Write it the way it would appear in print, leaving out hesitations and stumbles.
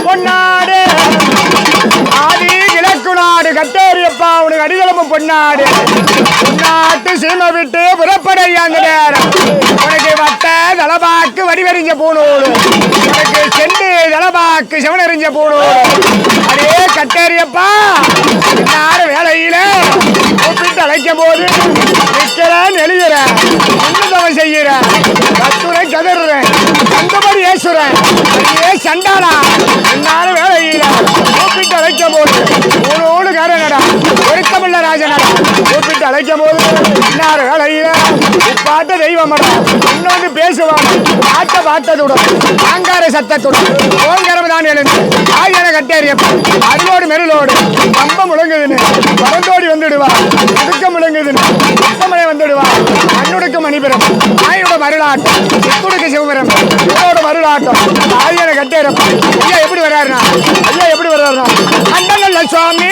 பொன்னாடு ஆதி கிழக்கு நாடு கட்டேரியப்பா உனக்கு அடிகளமும் பொன்னாடு பொன்னாட்டு சீமை விட்டு புறப்படைய அந்த நேரம் உனக்கு வட்ட தலபாக்கு வடிவறிஞ்ச பூணூடு உனக்கு செண்டு தலபாக்கு செவனறிஞ்ச பூணூடு அதே கட்டேரியப்பா எல்லாரும் வேலையில கூப்பிட்டு அழைக்கும் போது நிற்கிறேன் எழுகிறேன் உன்னதவன் செய்கிறேன் கத்துரை கதறேன் கந்தபடி ஏசுறேன் அதே சண்டாளா எல்லாரும் வேலையில கூப்பிட்டு அழைக்கும் போது ஒரு காரனடா ஒருத்தமில்ல ராஜனடா கூப்பிட்டு அழைக்கும் போது எல்லாரும் வேலையில உப்பாட்ட தெய்வமடா இன்னொன்று பேசுவாங்க ஆட்ட பாட்டத்துடன் ஆங்கார சத்தத்துடன் ஓங்கரம் தான் எழுந்து ஆயன கட்டேரியப்பா அருளோடு மெருளோடு கம்பம் முழங்குதுன்னு பரந்தோடி வந்துடுவா அடுக்க முழங்குதுன்னு உத்தமனை வந்துடுவா அண்ணுடுக்கு மணிபெரும் ஆயோட மருளாட்டம் சிக்குடுக்கு சிவபெரும் இவரோட மருளாட்டம் ஆயன கட்டேரியப்பா ஐயா எப்படி வர்றாருனா ஐயா எப்படி வர்றாருனா அண்டங்கள்ல சுவாமி